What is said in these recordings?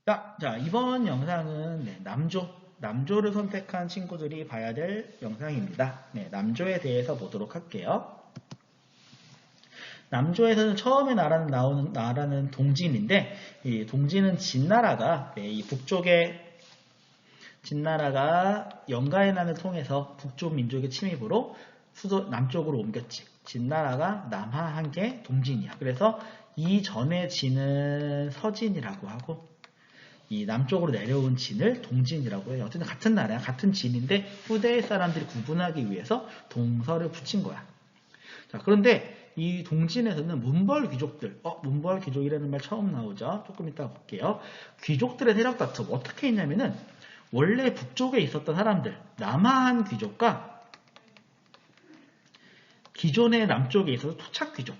자, 이번 영상은 남조를 선택한 친구들이 봐야 될 영상입니다. 남조에 대해서 보도록 할게요. 남조에서는 처음에 나오는 나라는 동진인데, 이 동진은 진나라가 이 북쪽에 진나라가 영가해난을 통해서 북쪽 민족의 침입으로 수도 남쪽으로 옮겼지. 진나라가 남하한 게 동진이야. 그래서 이 전에 진은 서진이라고 하고, 이 남쪽으로 내려온 진을 동진이라고 해요. 어쨌든 같은 나라야, 같은 진인데 후대의 사람들이 구분하기 위해서 동서를 붙인 거야. 자, 그런데 이 동진에서는 문벌 귀족들, 문벌 귀족이라는 말 처음 나오죠. 조금 이따 볼게요. 귀족들의 세력 다툼 어떻게 했냐면은 원래 북쪽에 있었던 사람들, 남하한 귀족과 기존의 남쪽에 있어서 토착 귀족,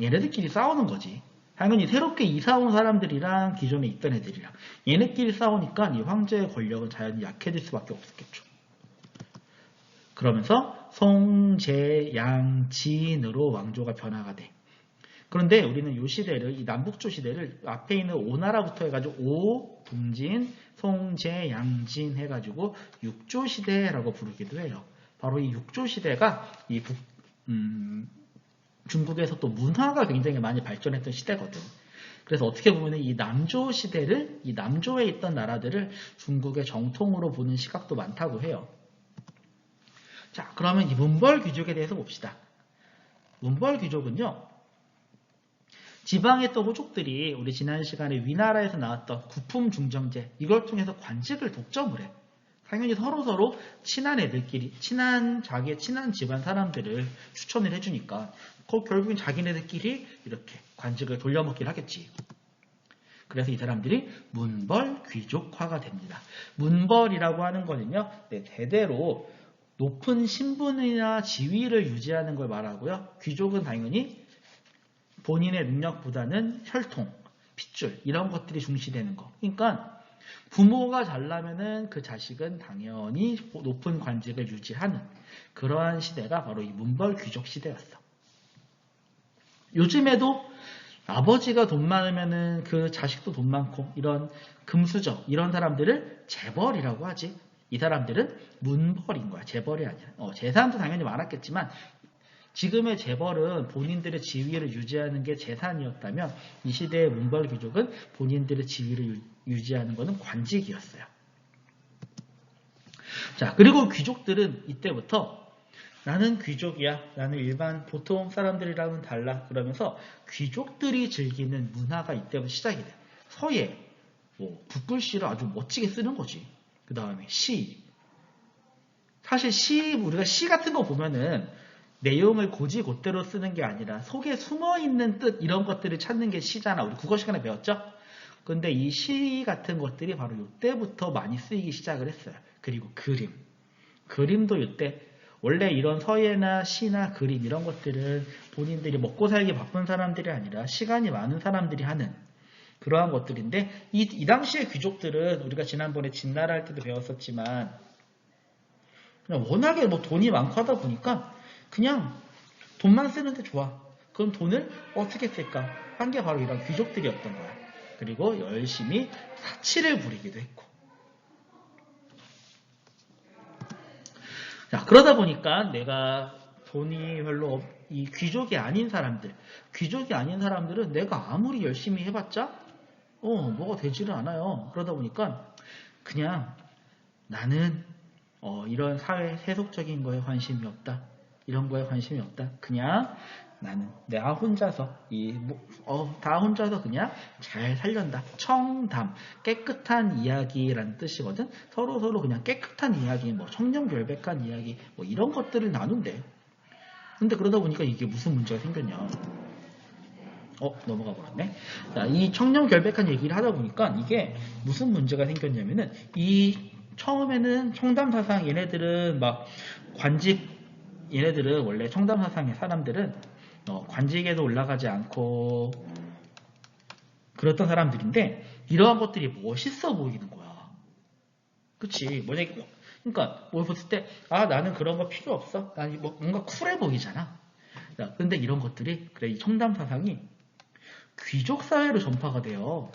얘네들끼리 싸우는 거지. 당연히 새롭게 이사 온 사람들이랑 기존에 있던 애들이랑 얘네끼리 싸우니까 이 황제의 권력은 자연히 약해질 수밖에 없었겠죠. 그러면서 송제양진으로 왕조가 변화가 돼. 그런데 우리는 이 시대를, 이 남북조 시대를 앞에 있는 오나라부터 해가지고 오, 동진, 송제양진 해가지고 육조 시대라고 부르기도 해요. 바로 이 육조 시대가 이 중국에서 또 문화가 굉장히 많이 발전했던 시대거든. 그래서 어떻게 보면 이 남조 시대를, 이 남조에 있던 나라들을 중국의 정통으로 보는 시각도 많다고 해요. 자, 그러면 이 문벌 귀족에 대해서 봅시다. 문벌 귀족은요, 지방에 있던 호족들이 우리 지난 시간에 위나라에서 나왔던 구품 중정제, 이걸 통해서 관직을 독점을 해. 당연히 서로 친한 애들끼리, 자기의 친한 집안 사람들을 추천을 해주니까 결국엔 자기네들끼리 이렇게 관직을 돌려먹긴 하겠지. 그래서 이 사람들이 문벌 귀족화가 됩니다. 문벌이라고 하는 거는요, 대대로 높은 신분이나 지위를 유지하는 걸 말하고요. 귀족은 당연히 본인의 능력보다는 혈통, 핏줄 이런 것들이 중시되는 거. 그러니까 부모가 잘나면은 그 자식은 당연히 높은 관직을 유지하는 그러한 시대가 바로 이 문벌 귀족 시대였어. 요즘에도 아버지가 돈 많으면은 그 자식도 돈 많고 이런 금수저 이런 사람들을 재벌이라고 하지. 이 사람들은 문벌인 거야. 재벌이 아니라. 재산도 당연히 많았겠지만 지금의 재벌은 본인들의 지위를 유지하는 게 재산이었다면 이 시대의 문벌 귀족은 본인들의 지위를 유지하는 것은 관직이었어요. 자, 그리고 귀족들은 이때부터 나는 귀족이야. 나는 일반 보통 사람들이랑은 달라. 그러면서 귀족들이 즐기는 문화가 이때부터 시작이 돼. 서예, 붓글씨를 아주 멋지게 쓰는 거지. 그 다음에 시. 사실 우리가 시 같은 거 보면은 내용을 곧대로 쓰는 게 아니라 속에 숨어있는 뜻 이런 것들을 찾는 게 시잖아. 우리 국어 시간에 배웠죠? 근데 이 시 같은 것들이 바로 이때부터 많이 쓰이기 시작을 했어요. 그리고 그림도 이때 원래 이런 서예나 시나 그림 이런 것들은 본인들이 먹고 살기 바쁜 사람들이 아니라 시간이 많은 사람들이 하는 그러한 것들인데 이 당시의 귀족들은 우리가 지난번에 진나라 할 때도 배웠었지만 그냥 워낙에 돈이 많고 하다 보니까 그냥 돈만 쓰는데 좋아. 그럼 돈을 어떻게 쓸까? 한 게 바로 이런 귀족들이었던 거야. 그리고 열심히 사치를 부리기도 했고. 자, 그러다 보니까 내가 돈이 별로 이 귀족이 아닌 사람들은 내가 아무리 열심히 해봤자 뭐가 되지를 않아요. 그러다 보니까 그냥 나는 이런 사회 세속적인 거에 관심이 없다. 이런 거에 관심이 없다. 그냥 나는 나 혼자서 다 혼자서 그냥 잘 살련다. 청담, 깨끗한 이야기라는 뜻이거든. 서로 그냥 깨끗한 이야기, 청렴결백한 이야기, 이런 것들을 나눈대. 근데 그러다 보니까 이게 무슨 문제가 생겼냐? 넘어가 버렸네. 자, 이 청렴결백한 얘기를 하다 보니까 이게 무슨 문제가 생겼냐면은 처음에는 청담사상 얘네들은 얘네들은 원래 청담사상의 사람들은 관직에도 올라가지 않고 그랬던 사람들인데 이러한 것들이 멋있어 보이는 거야. 그치? 그러니까 뭘 봤을 때 나는 그런 거 필요 없어. 난 뭔가 쿨해 보이잖아. 근데 이런 것들이 이 청담사상이 귀족 사회로 전파가 돼요.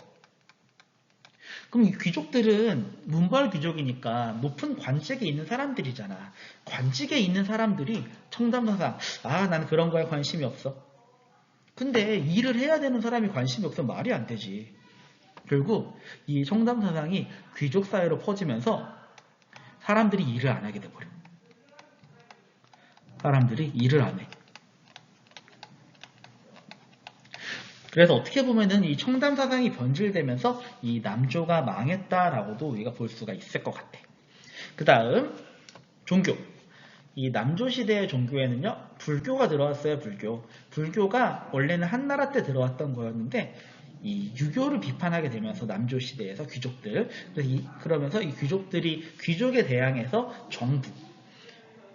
그럼 이 귀족들은 문벌 귀족이니까 높은 관직에 있는 사람들이잖아. 관직에 있는 사람들이 청담사상, 나는 그런 거에 관심이 없어. 근데 일을 해야 되는 사람이 관심이 없으면 말이 안 되지. 결국 이 청담사상이 귀족 사회로 퍼지면서 사람들이 일을 안 하게 돼버려. 사람들이 일을 안 해. 그래서 어떻게 보면은 이 청담사상이 변질되면서 이 남조가 망했다라고도 우리가 볼 수가 있을 것 같아. 그 다음 종교. 이 남조 시대의 종교에는요, 불교가 들어왔어요. 불교가 원래는 한나라 때 들어왔던 거였는데 이 유교를 비판하게 되면서 남조 시대에서 귀족들, 그러면서 이 귀족들이 귀족에 대항해서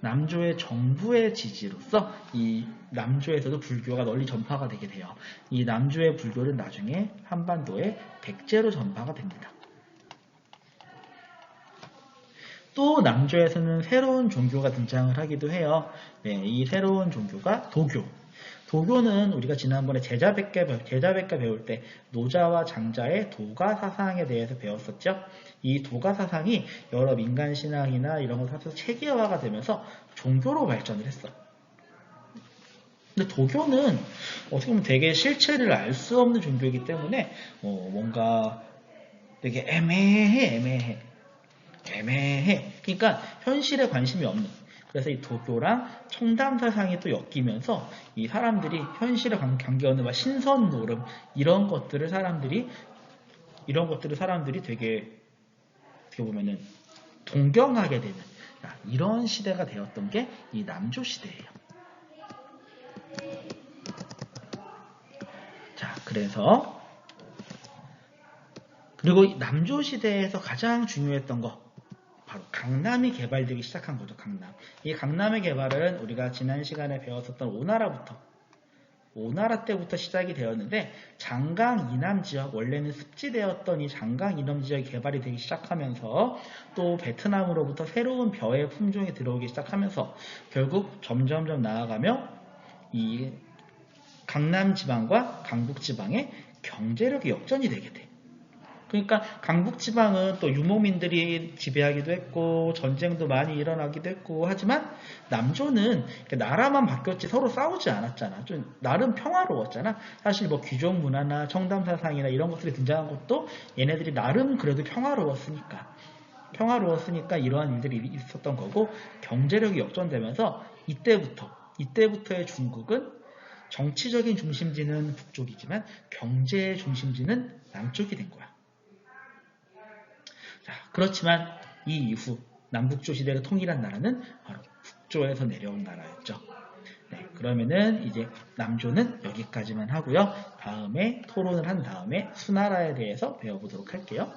남조의 정부의 지지로서 이 남조에서도 불교가 널리 전파가 되게 돼요. 이 남조의 불교는 나중에 한반도에 백제로 전파가 됩니다. 또 남조에서는 새로운 종교가 등장을 하기도 해요. 네, 이 새로운 종교가 도교. 도교는 우리가 지난번에 제자백과 배울 때 노자와 장자의 도가 사상에 대해서 배웠었죠. 이 도가 사상이 여러 민간 신앙이나 이런 것을 합쳐서 체계화가 되면서 종교로 발전을 했어. 근데 도교는 어떻게 보면 되게 실체를 알 수 없는 종교이기 때문에 뭔가 되게 애매해. 그러니까 현실에 관심이 없는. 그래서 이 도교랑 청담 사상이 또 엮이면서 이 사람들이 현실에 관계없는 신선 노름 이런 것들을 사람들이 되게 어떻게 보면은 동경하게 되는 이런 시대가 되었던 게 이 남조 시대예요. 자, 그리고 이 남조 시대에서 가장 중요했던 거 바로 강남이 개발되기 시작한 거죠. 이 강남의 개발은 우리가 지난 시간에 배웠었던 오나라 때부터 시작이 되었는데 장강 이남 지역, 원래는 습지되었던 이 장강 이남 지역이 개발이 되기 시작하면서 또 베트남으로부터 새로운 벼의 품종이 들어오기 시작하면서 결국 점점점 나아가며 이 강남 지방과 강북 지방의 경제력이 역전이 되게 돼. 그러니까 강북지방은 또 유목민들이 지배하기도 했고 전쟁도 많이 일어나기도 했고 하지만 남조는 나라만 바뀌었지 서로 싸우지 않았잖아. 좀 나름 평화로웠잖아. 사실 뭐 귀족 문화나 청담사상이나 이런 것들이 등장한 것도 얘네들이 나름 그래도 평화로웠으니까 이러한 일들이 있었던 거고 경제력이 역전되면서 이때부터의 중국은 정치적인 중심지는 북쪽이지만 경제의 중심지는 남쪽이 된 거야. 자, 그렇지만 이 이후 남북조 시대를 통일한 나라는 바로 북조에서 내려온 나라였죠. 네, 그러면은 이제 남조는 여기까지만 하고요. 다음에 토론을 한 다음에 수나라에 대해서 배워보도록 할게요.